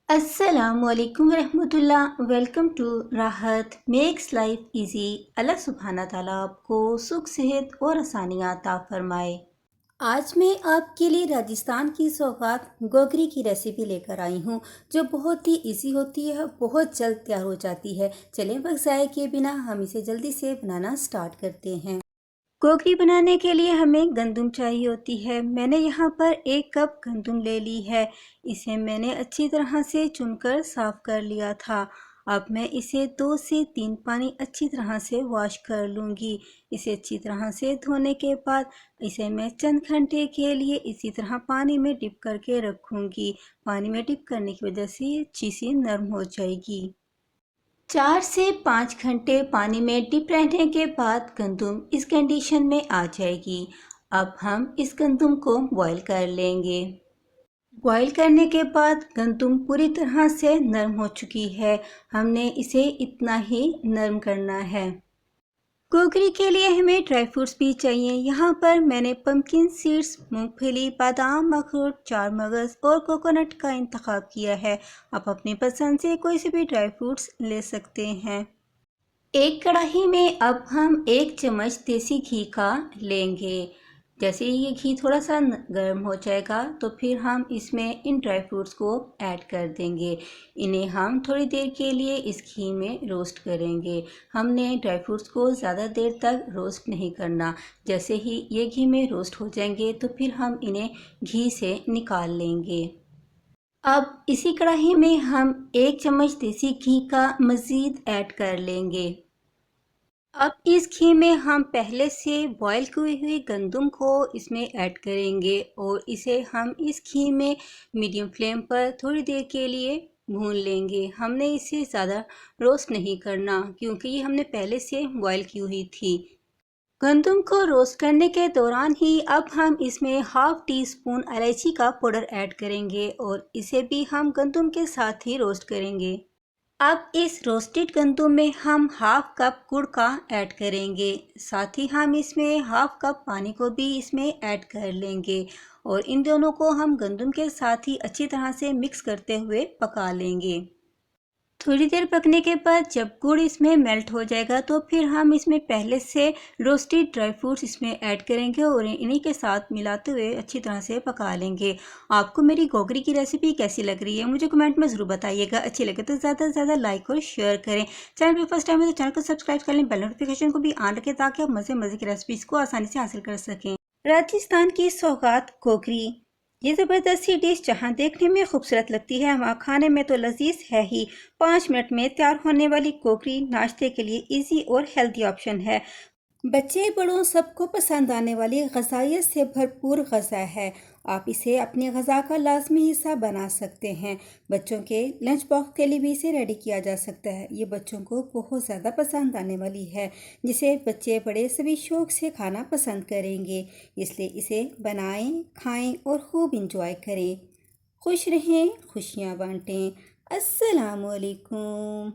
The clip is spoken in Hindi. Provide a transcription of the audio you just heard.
अस्सलामुअलैकुम रहमतुल्लाह। वेलकम टू राहत मेक्स लाइफ इजी। अल्लाह सुब्हाना ताला आपको सुख सेहत और आसानियाँ अता फरमाए। आज मैं आपके लिए राजस्थान की सौगात गोगरी की रेसिपी लेकर आई हूँ, जो बहुत ही इजी होती है, बहुत जल्द तैयार हो जाती है। चलें वक्त ज़ाय के बिना हम इसे जल्दी से बनाना स्टार्ट करते हैं। गोगरी बनाने के लिए हमें गंदम चाहिए होती है। मैंने यहाँ पर 1 कप गंदम ले ली है। इसे मैंने अच्छी तरह से चुनकर साफ कर लिया था। अब मैं इसे 2 से 3 पानी अच्छी तरह से वॉश कर लूँगी। इसे अच्छी तरह से धोने के बाद इसे मैं चंद घंटे के लिए इसी तरह पानी में डिप करके रखूँगी। पानी में डिप करने की वजह से ये अच्छी सी नरम हो जाएगी। 4 से 5 घंटे पानी में डिप रहने के बाद गंदम इस कंडीशन में आ जाएगी। अब हम इस गंदम को बॉईल कर लेंगे। बॉईल करने के बाद गंदम पूरी तरह से नरम हो चुकी है। हमने इसे इतना ही नरम करना है। गोगरी के लिए हमें ड्राई फ्रूट्स भी चाहिए। यहाँ पर मैंने पम्पकिन सीड्स, मूंगफली, बादाम, अखरोट, चार मगज और कोकोनट का इंतखाब किया है। आप अपनी पसंद से कोई से भी ड्राई फ्रूट्स ले सकते हैं। एक कढ़ाई में अब हम 1 चम्मच देसी घी का लेंगे। जैसे ही ये घी थोड़ा सा गर्म हो जाएगा तो फिर हम इसमें इन ड्राई फ्रूट्स को ऐड कर देंगे। इन्हें हम थोड़ी देर के लिए इस घी में रोस्ट करेंगे। हमने ड्राई फ्रूट्स को ज़्यादा देर तक रोस्ट नहीं करना। जैसे ही ये घी में रोस्ट हो जाएंगे तो फिर हम इन्हें घी से निकाल लेंगे। अब इसी कढ़ाई में हम 1 चम्मच देसी घी का मज़ीद ऐड कर लेंगे। अब इस घी में हम पहले से बॉईल की हुई गंदम को इसमें ऐड करेंगे और इसे हम इस घी में मीडियम फ्लेम पर थोड़ी देर के लिए भून लेंगे। हमने इसे ज़्यादा रोस्ट नहीं करना क्योंकि ये हमने पहले से बॉईल की हुई थी। गंदम को रोस्ट करने के दौरान ही अब हम इसमें हाफ टी स्पून इलायची का पाउडर ऐड करेंगे और इसे भी हम गंदम के साथ ही रोस्ट करेंगे। अब इस रोस्टेड गंदम में हम हाफ कप गुड़ का ऐड करेंगे। साथ ही हम इसमें हाफ कप पानी को भी इसमें ऐड कर लेंगे और इन दोनों को हम गंदम के साथ ही अच्छी तरह से मिक्स करते हुए पका लेंगे। थोड़ी देर पकने के बाद जब गुड़ इसमें मेल्ट हो जाएगा तो फिर हम इसमें पहले से रोस्टेड ड्राई फ्रूट्स इसमें ऐड करेंगे और इन्हीं के साथ मिलाते हुए अच्छी तरह से पका लेंगे। आपको मेरी गोगरी की रेसिपी कैसी लग रही है मुझे कमेंट में ज़रूर बताइएगा। अच्छी लगे तो ज़्यादा से ज़्यादा लाइक और शेयर करें। चैनल पर फर्स्ट टाइम है तो चैनल को सब्सक्राइब कर लें, बेल नोटिफिकेशन को भी ऑन रखें ताकि आप मज़े मज़े की रेसिपीज़ को आसानी से हासिल कर सकें। राजस्थान की सौगात गोगरी, ये ज़बरदस्त सी डिश जहाँ देखने में खूबसूरत लगती है वहाँ खाने में तो लजीज है ही। 5 मिनट में तैयार होने वाली गोगरी नाश्ते के लिए इजी और हेल्दी ऑप्शन है। बच्चे बड़ों सबको पसंद आने वाली ग़ज़ाइयत से भरपूर ग़ज़ा है। आप इसे अपनी ग़ज़ा का लाज़मी हिस्सा बना सकते हैं। बच्चों के लंच बॉक्स के लिए भी इसे रेडी किया जा सकता है। ये बच्चों को बहुत ज़्यादा पसंद आने वाली है, जिसे बच्चे बड़े सभी शौक़ से खाना पसंद करेंगे। इसलिए इसे बनाएं, खाएं और खूब इंजॉय करें। खुश रहें, खुशियाँ बांटें। अस्सलामुअलैकुम।